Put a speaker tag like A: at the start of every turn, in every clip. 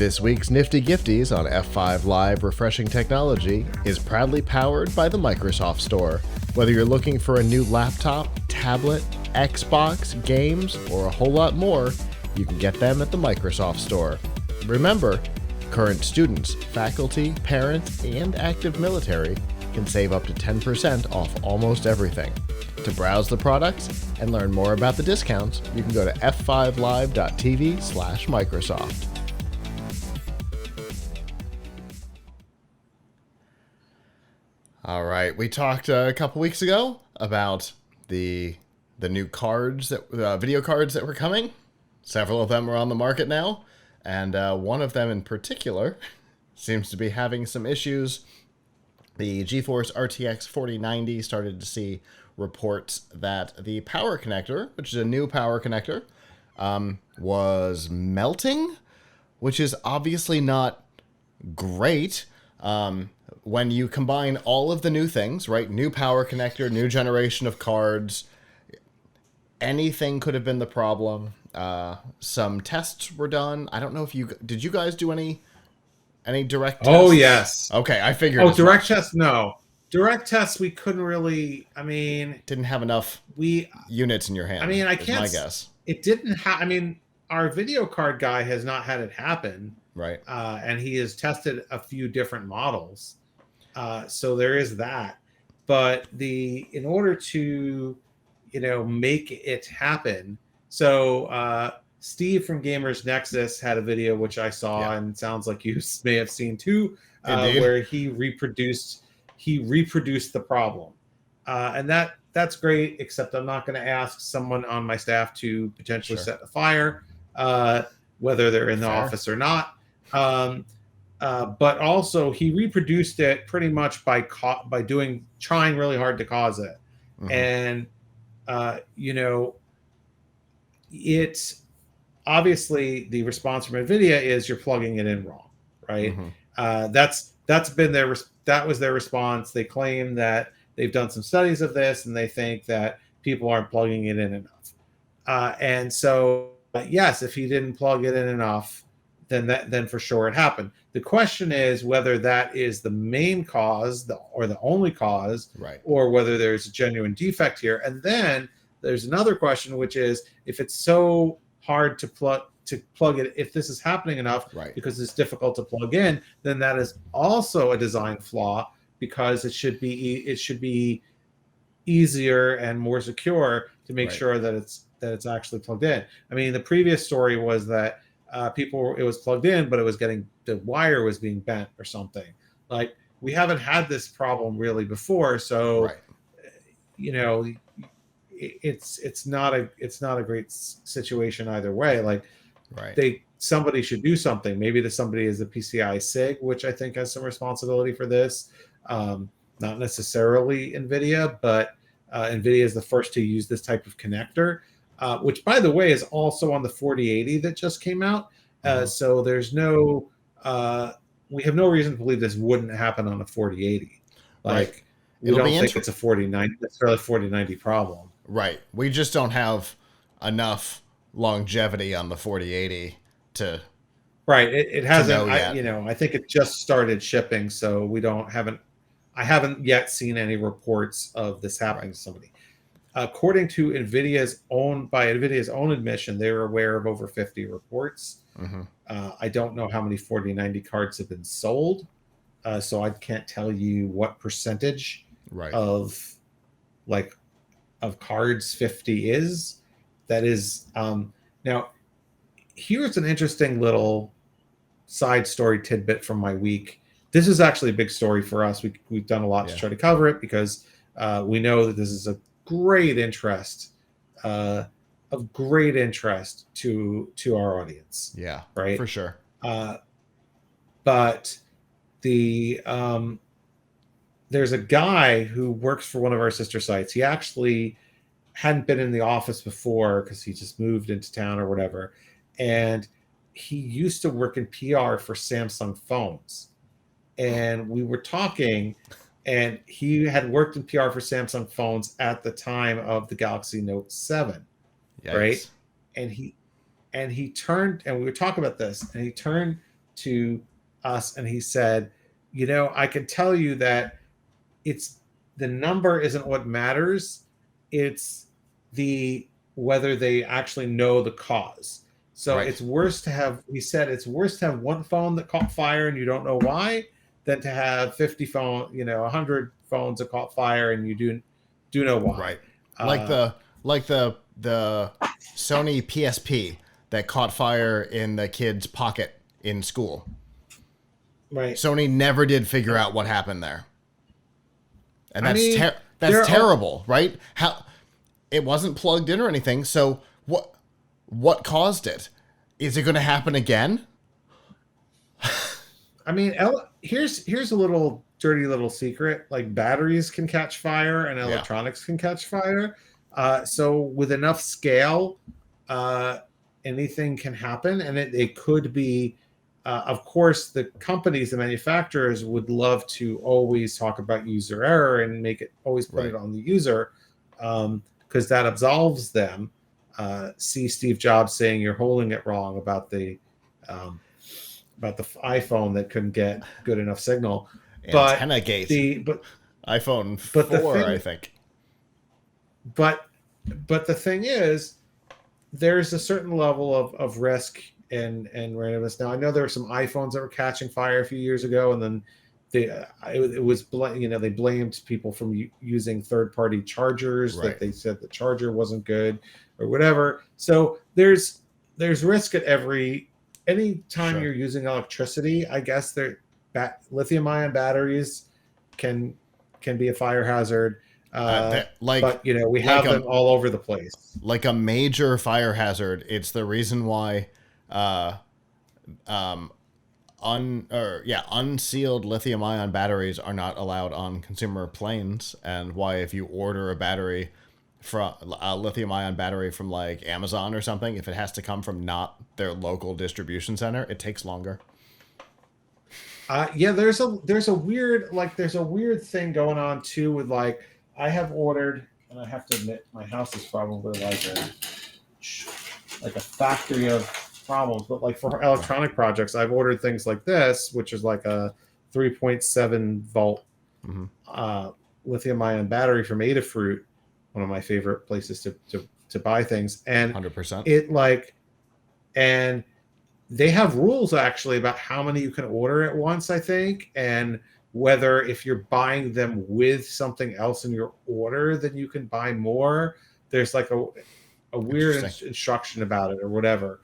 A: This week's Nifty Gifties on F5 Live Refreshing Technology is proudly powered by the Microsoft Store. Whether you're looking for a new laptop, tablet, Xbox, games, or a whole lot more, you can get them at the Microsoft Store. Remember, current students, faculty, parents, and active military can save up to 10% off almost everything. To browse the products and learn more about the discounts, you can go to f5live.tv/Microsoft. All right, we talked a couple weeks ago about the new cards, video cards that were coming. Several of them are on the market now, and one of them in particular seems to be having some issues. The GeForce RTX 4090 started to see reports that the power connector, which is a new power connector, was melting, which is obviously not great. When you combine all of the new things, right? New power connector, new generation of cards, anything could have been the problem. Some tests were done. I don't know if did you guys do any direct tests?
B: Oh, yes.
A: Okay, I figured.
B: Oh, direct tests? No. Direct tests, we couldn't really,
A: didn't have enough units in your hand.
B: I can't.
A: My guess.
B: It didn't have, our video card guy has not had it happen.
A: Right.
B: And he has tested a few different models. So there is that. But in order to, make it happen. So Steve from Gamers Nexus had a video, which I saw, and it sounds like you may have seen too, where he reproduced the problem. And that's great, except I'm not going to ask someone on my staff to potentially set a fire, whether they're in the office or not. But also he reproduced it pretty much by trying really hard to cause it. Mm-hmm. And, it's obviously the response from Nvidia is you're plugging it in wrong, right? Mm-hmm. That was their response. They claim that they've done some studies of this and they think that people aren't plugging it in enough. And so, yes, if he didn't plug it in enough, then for sure it happened. The question is whether that is the main cause or the only cause,
A: right, or
B: whether there's a genuine defect here. And then there's another question, which is if it's so hard to plug it, if this is happening enough,
A: right,
B: because it's difficult to plug in, then that is also a design flaw, because it should be easier and more secure to make sure that it's actually plugged in. The previous story was that it was plugged in, but the wire was being bent or something. Like, we haven't had this problem really before, so it's not a great situation either way. Like, somebody should do something. Maybe somebody is the PCI SIG, which I think has some responsibility for this. Not necessarily Nvidia, but Nvidia is the first to use this type of connector, which, by the way, is also on the 4080 that just came out. So there's we have no reason to believe this wouldn't happen on a 4080. Like, we don't think it's a 4090, necessarily a 4090 problem.
A: Right. We just don't have enough longevity on the 4080 to.
B: Right. It hasn't. I think it just started shipping, so I haven't yet seen any reports of this happening to somebody. According to Nvidia's own admission, they were aware of over 50 reports. Mm-hmm. I don't know how many 4090 cards have been sold, so I can't tell you what percentage of cards 50 is. That is now. Here's an interesting little side story tidbit from my week. This is actually a big story for us. We've done a lot to try to cover it, because we know that this is of great interest to our audience.
A: Yeah,
B: right,
A: for sure.
B: But there's a guy who works for one of our sister sites. He actually hadn't been in the office before because he just moved into town or whatever. And he used to work in PR for Samsung phones. And we were talking, and he had worked in PR for Samsung phones at the time of the Galaxy Note 7. Yikes. Right? And he turned, and we were talking about this, and he turned to us and he said, I can tell you that it's the number isn't what matters. It's the whether they actually know the cause. So
A: Right.
B: it's worse to have, he said, it's worse to have one phone that caught fire and you don't know why than to have 50 phone, 100 phones that caught fire and you do know why.
A: Right. Like the Sony PSP that caught fire in the kid's pocket in school.
B: Right.
A: Sony never did figure out what happened there. And
B: I
A: that's
B: mean,
A: that's terrible, right? How it wasn't plugged in or anything. So what caused it? Is it going to happen again?
B: I mean, here's a little dirty little secret. Like batteries can catch fire and electronics can catch fire. So with enough scale, anything can happen, and it could be. Of course, the companies, the manufacturers, would love to always talk about user error and make it always put it on the user, because that absolves them. See Steve Jobs saying you're holding it wrong about the iPhone that couldn't get good enough signal.
A: Antenna gate. iPhone 4, I think.
B: But the thing is, there's a certain level of risk and randomness. Now, I know there were some iPhones that were catching fire a few years ago, and then they blamed people from using third-party chargers, that they said the charger wasn't good or whatever. So there's risk at any time you're using electricity. I guess lithium-ion batteries can be a fire hazard. But we have them all over the place.
A: Like a major fire hazard. It's the reason why unsealed lithium-ion batteries are not allowed on consumer planes, and why if you order a lithium-ion battery from like Amazon or something, if it has to come from not their local distribution center, it takes longer.
B: There's a weird thing going on too with like, I have ordered, and I have to admit my house is probably like a factory of problems, but like for electronic projects, I've ordered things like this, which is like a 3.7 volt lithium-ion battery from Adafruit, one of my favorite places to buy things, and
A: 100%.
B: And they have rules actually about how many you can order at once, I think, and whether if you're buying them with something else in your order, then you can buy more. There's like a weird instruction about it or whatever,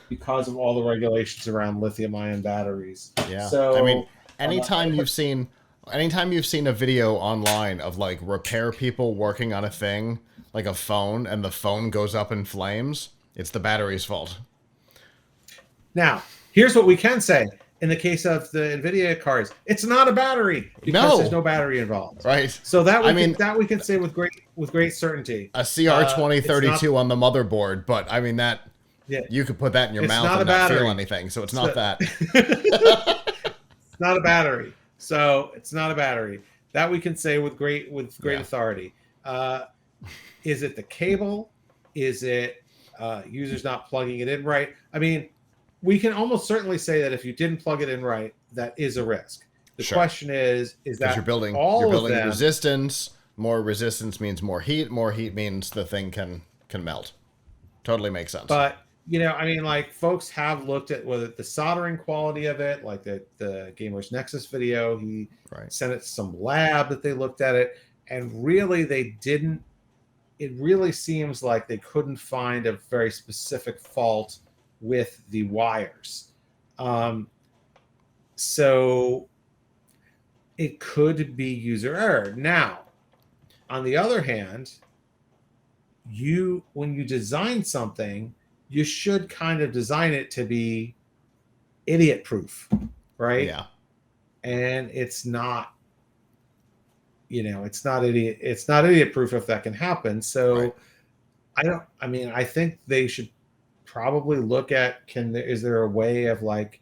B: because of all the regulations around lithium-ion batteries.
A: Yeah.
B: So
A: I mean, anytime you've seen a video online of like repair people working on a thing, like a phone, and the phone goes up in flames, it's the battery's fault.
B: Now, here's what we can say. In the case of the Nvidia cards, it's not a battery because there's no battery involved.
A: Right.
B: So that we can say with great certainty.
A: A CR2032 on the motherboard, but I mean that you could put that in your mouth and not feel anything. So it's not that.
B: It's not a battery. So it's not a battery. That we can say with great authority. Is it the cable? Is it users not plugging it in right? I mean, we can almost certainly say that if you didn't plug it in right, that is a risk. The question is that
A: you're building resistance. More resistance means more heat. More heat means the thing can melt. Totally makes sense.
B: But I mean, like, folks have looked at whether the soldering quality of it, like the Gamers Nexus video, he sent it to some lab that they looked at it, and really they didn't. It really seems like they couldn't find a very specific fault with the wires. So it could be user error. Now, on the other hand, when you design something, you should kind of design it to be idiot proof, right?
A: Yeah.
B: And it's not idiot proof if that can happen. So I think they should probably look at is there a way of like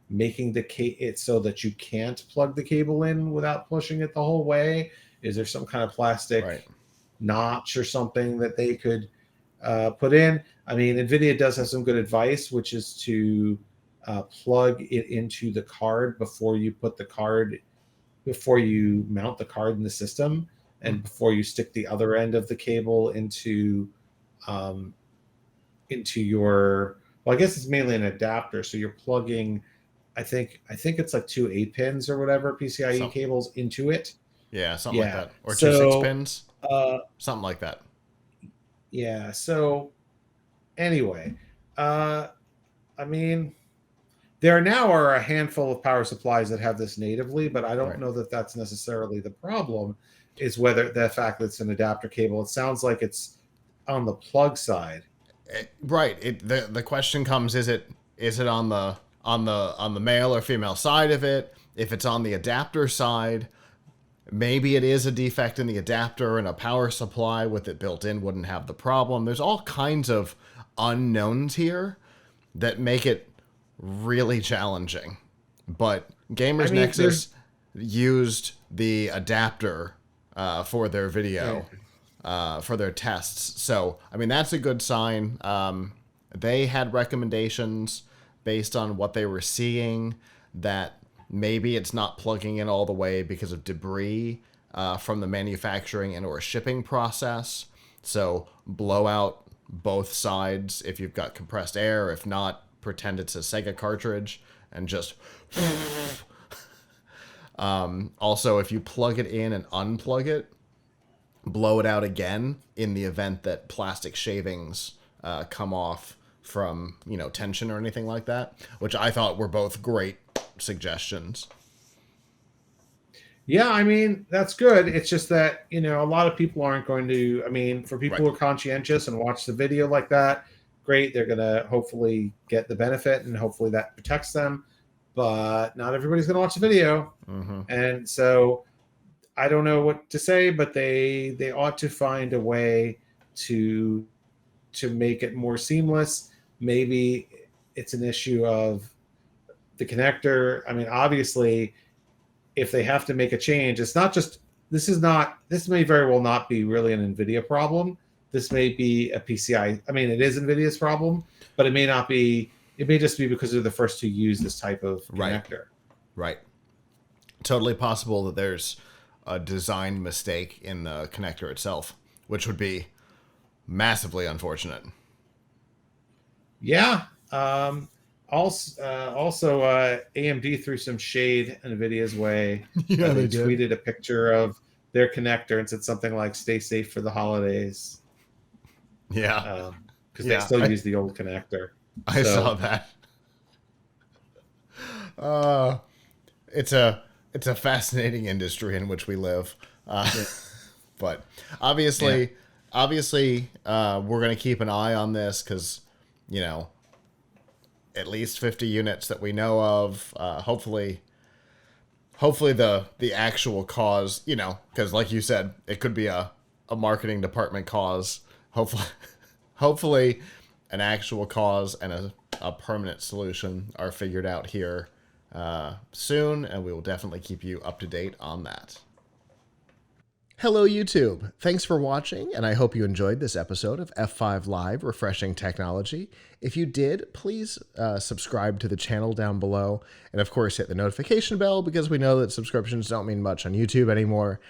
B: making it so that you can't plug the cable in without pushing it the whole way? Is there some kind of plastic notch or something that they could put in? I mean, Nvidia does have some good advice, which is to plug it into the card before you before you mount the card in the system, and before you stick the other end of the cable um, into your, well, I guess it's mainly an adapter. So you're plugging, I think it's like two 8 pins or whatever PCIe
A: Some,
B: cables into it.
A: yeah, something like
B: Yeah.
A: that. Or two six
B: So
A: pins,
B: uh,
A: something like that.
B: yeah. So anyway, uh, I mean, there now are a handful of power supplies that have this natively, but I don't
A: Right.
B: know that that's necessarily the problem. Is whether the fact that it's an adapter cable. It sounds like it's on the plug side.
A: Right. The question comes: is it on the male or female side of it? If it's on the adapter side, maybe it is a defect in the adapter, and a power supply with it built in wouldn't have the problem. There's all kinds of unknowns here that make it really challenging. But
B: I
A: Gamers
B: mean,
A: Nexus used the adapter for their
B: yeah.
A: video, for their tests. So, I mean, that's a good sign. They had recommendations based on what they were seeing that maybe it's not plugging in all the way because of debris from the manufacturing and or shipping process. So blow out both sides if you've got compressed air. If not, pretend it's a Sega cartridge and just... Also, if you plug it in and unplug it, blow it out again in the event that plastic shavings come off from, tension or anything like that, which I thought were both great suggestions.
B: Yeah, I mean, that's good. It's just that, a lot of people aren't going to, I mean, for people
A: Right.
B: who are conscientious and watch the video like that, great. They're going to hopefully get the benefit and hopefully that protects them. But not everybody's going to watch the video.
A: Mm-hmm.
B: And so I don't know what to say, but they ought to find a way to make it more seamless. Maybe it's an issue of the connector. I mean, obviously, if they have to make a change, it's not just this may very well not be really an Nvidia problem. This may be a PCI. I mean, it is Nvidia's problem, but it may not be. It may just be because they're the first to use this type of connector.
A: Right. Totally possible that there's a design mistake in the connector itself, which would be massively unfortunate.
B: Yeah. Also, AMD threw some shade Nvidia's way.
A: Yeah,
B: they
A: did.
B: tweeted a picture of their connector and said something like "Stay safe for the holidays."
A: Yeah,
B: because they still use the old connector.
A: I saw that. It's a fascinating industry in which we live, but obviously, we're gonna keep an eye on this because, at least 50 units that we know of. Hopefully the actual cause, because like you said, it could be a marketing department cause. Hopefully an actual cause and a permanent solution are figured out here soon, and we will definitely keep you up to date on that. Hello, YouTube. Thanks for watching, and I hope you enjoyed this episode of F5 Live Refreshing Technology. If you did, please subscribe to the channel down below, and of course hit the notification bell because we know that subscriptions don't mean much on YouTube anymore.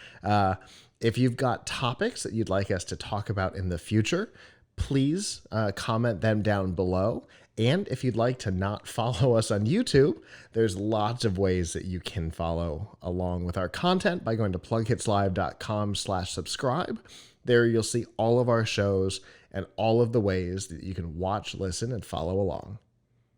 A: If you've got topics that you'd like us to talk about in the future, please comment them down below. And if you'd like to not follow us on YouTube, there's lots of ways that you can follow along with our content by going to plughitslive.com/subscribe. There you'll see all of our shows and all of the ways that you can watch, listen, and follow along.